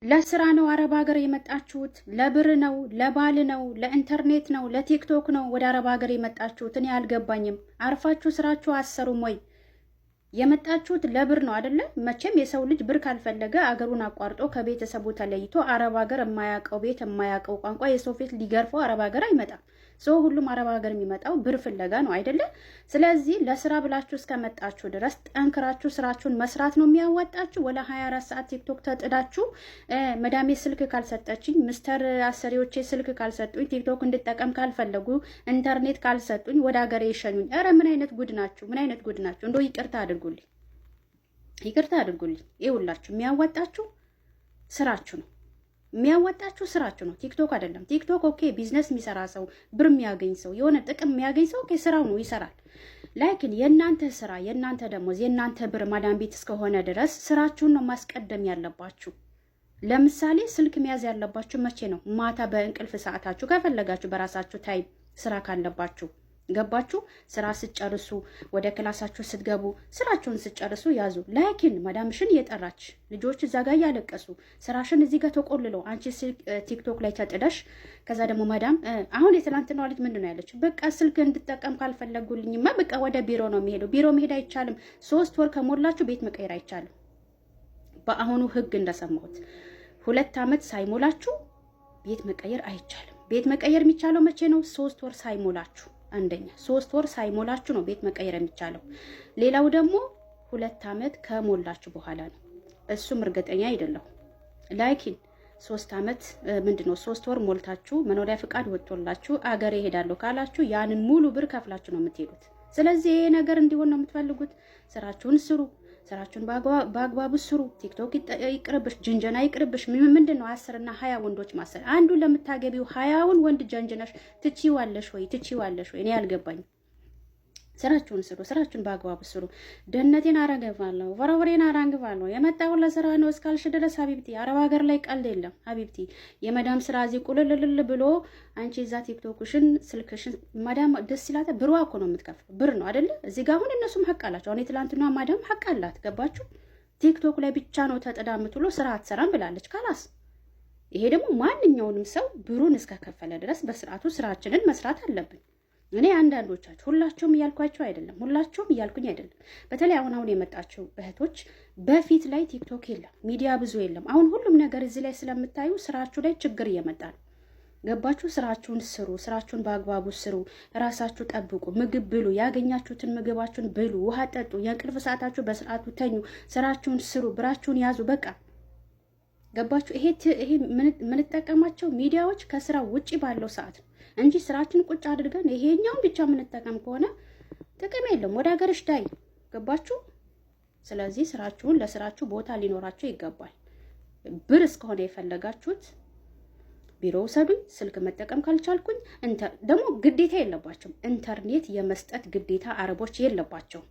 ለስራ ነው አረብ ሀገር የመጣችሁት? ለብር ነው? ለባል ነው? ለኢንተርኔት ነው? ለቲክቶክ ነው ወደ አረብ ሀገር የመጣችሁት? እኔ አልገባኝም። አርፋችሁ ስራችሁ አሰሩም ወይ? የመጣችሁት ለብር ነው አይደለ? መቼም የሰው ልጅ ብር ካልፈለገ አገሩን አቋርጦ ከቤተሰቡ ተለይቶ አረብ ሀገር የማያውቀው ቤት የማያውቀው ቋንቋ የሰው ፊት ሊገርፈው አረብ ሀገር አይመጣም። ሰው ሁሉም አረብ ሀገር የሚመጣው ብር ፍለጋ ነው አይደለ? ስለዚህ ለስራ ብላችሁ እስከመጣችሁ ድረስ ጠንክራችሁ ስራችሁን መስራት ነው የሚያዋጣችሁ። ወላ 24 ሰዓት ቲክቶክ ተጥዳችሁ መዳሜ ስልክ ካልሰጠችኝ፣ ምስተር አሰሪዎቼ ስልክ ካልሰጡኝ፣ ቲክቶክ እንድጠቀም ካልፈለጉ፣ ኢንተርኔት ካልሰጡኝ ወደ ሀገር ይሸኙኝ። ኧረ ምን አይነት ጉድ ናችሁ? ምን አይነት ጉድ ናችሁ? እንደው ይቅርታ አድርጉልኝ፣ ይቅርታ አድርጉልኝ። ይኸውላችሁ የሚያዋጣችሁ ስራችሁ ነው። የሚያዋጣችሁ ስራችሁ ነው፣ ቲክቶክ አይደለም። ቲክቶክ ኦኬ ቢዝነስ የሚሰራ ሰው ብር የሚያገኝ ሰው የሆነ ጥቅም የሚያገኝ ሰው ኦኬ ስራው ነው ይሰራል። ላይክን የእናንተ ስራ የእናንተ ደሞዝ የእናንተ ብር ማዳም ቤት እስከሆነ ድረስ ስራችሁን ነው ማስቀደም ያለባችሁ። ለምሳሌ ስልክ መያዝ ያለባችሁ መቼ ነው? ማታ በእንቅልፍ ሰዓታችሁ ከፈለጋችሁ በራሳችሁ ታይም ስራ ካለባችሁ ገባችሁ። ስራ ስትጨርሱ ወደ ክላሳችሁ ስትገቡ ስራችሁን ስትጨርሱ ያዙ። ላይኪን ማዳምሽን እየጠራች ልጆች እዛ ጋር እያለቀሱ ስራሽን እዚህ ጋር ተቆልለው አንቺ ቲክቶክ ላይ ተጥደሽ ከዛ ደግሞ ማዳም አሁን የትናንትናዋ ልጅ ምንድን ነው ያለች? በቃ ስልክ እንድጠቀም ካልፈለጉልኝማ በቃ ወደ ቢሮ ነው የሚሄደው። ቢሮ መሄድ አይቻልም። 3 ወር ከሞላችሁ ቤት መቀየር አይቻልም። በአሁኑ ህግ እንደሰማሁት 2 ዓመት ሳይሞላችሁ ቤት መቀየር አይቻልም። ቤት መቀየር የሚቻለው መቼ ነው? 3 ወር ሳይሞላችሁ። አንደኛ 3 ወር ሳይሞላችሁ ነው ቤት መቀየር የሚቻለው። ሌላው ደግሞ 2 ዓመት ከሞላችሁ በኋላ ነው። እሱም እርግጠኛ አይደለሁ። ላይኪን 3 ዓመት ምንድነው 3 ወር ሞልታችሁ መኖሪያ ፍቃድ ወጥቶላችሁ አገር ይሄዳለሁ ካላችሁ ያንን ሙሉ ብር ከፍላችሁ ነው የምትሄዱት። ስለዚህ ይሄ ነገር እንዲሆን ነው የምትፈልጉት። ስራችሁን ስሩ። ስራችሁን በአግባቡ ስሩ። ቲክቶክ ይቅርብሽ፣ ጅንጀና ይቅርብሽ። ምንድን ነው 10 እና 20 ወንዶች ማሰር? አንዱን ለምታገቢው 20ውን ወንድ ጀንጅነሽ ትቺዋለሽ ወይ? እኔ አልገባኝም። ስራችሁን ስሩ። ስራችሁን በአግባቡ ስሩ። ደህንነቴን አረገባለሁ፣ ወረወሬን አራንግባለሁ። የመጣው ለስራ ነው እስካልሽ ድረስ ሀቢብቲ አረብ ሀገር ላይ ቀልድ የለም ሀቢብቲ። የመዳም ስራ እዚህ ቁልልልል ብሎ አንቺ እዛ ቲክቶክሽን ስልክሽን ማዳም ደስ ይላታ። ብሯ እኮ ነው የምትከፍለው፣ ብር ነው አይደለ? እዚህ ጋር አሁን እነሱም ሀቅ አላቸው። አሁን የትላንትና ማዳም ሀቅ አላት። ገባችሁ? ቲክቶክ ላይ ብቻ ነው ተጥዳ የምትውሎ፣ ስራ አትሰራም ብላለች። ካላስ ይሄ ደግሞ ማንኛውንም ሰው ብሩን እስከከፈለ ድረስ በስርዓቱ ስራችንን መስራት አለብን። እኔ አንዳንዶቻችሁ ሁላችሁም እያልኳችሁ አይደለም፣ ሁላችሁም እያልኩኝ አይደለም። በተለይ አሁን የመጣችሁ እህቶች በፊት ላይ ቲክቶክ የለም፣ ሚዲያ ብዙ የለም። አሁን ሁሉም ነገር እዚህ ላይ ስለምታዩ ስራችሁ ላይ ችግር እየመጣ ነው። ገባችሁ? ስራችሁን ስሩ፣ ስራችሁን በአግባቡ ስሩ፣ ራሳችሁ ጠብቁ፣ ምግብ ብሉ፣ ያገኛችሁትን ምግባችሁን ብሉ፣ ውሃ ጠጡ፣ የእንቅልፍ ሰዓታችሁ በስርዓቱ ተኙ፣ ስራችሁን ስሩ፣ ብራችሁን ያዙ። በቃ ገባችሁ? ይሄ የምንጠቀማቸው ሚዲያዎች ከስራ ውጪ ባለው ሰዓት ነው እንጂ ስራችን ቁጭ አድርገን ይሄኛውን ብቻ የምንጠቀም ከሆነ ጥቅም የለም። ወደ ሀገርሽ ዳይ። ገባችሁ? ስለዚህ ስራችሁን ለስራችሁ ቦታ ሊኖራችሁ ይገባል። ብር እስከሆነ የፈለጋችሁት ቢሮ ውሰዱኝ። ስልክ መጠቀም ካልቻልኩኝ ደግሞ ግዴታ የለባቸውም። ኢንተርኔት የመስጠት ግዴታ አረቦች የለባቸውም።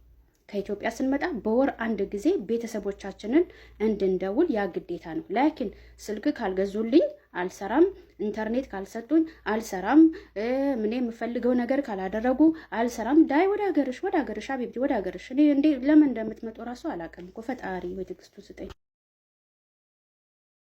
ከኢትዮጵያ ስንመጣ በወር 1 ጊዜ ቤተሰቦቻችንን እንድንደውል ያ ግዴታ ነው። ላኪን ስልክ ካልገዙልኝ አልሰራም፣ ኢንተርኔት ካልሰጡኝ አልሰራም፣ ምን የምፈልገው ነገር ካላደረጉ አልሰራም። ዳይ ወደ ሀገርሽ አቤብቲ ወደ ሀገርሽ። እኔ እንዴ ለምን እንደምትመጡ ራሱ አላውቅም እኮ። ፈጣሪ ወይ ትዕግስቱን ስጠኝ።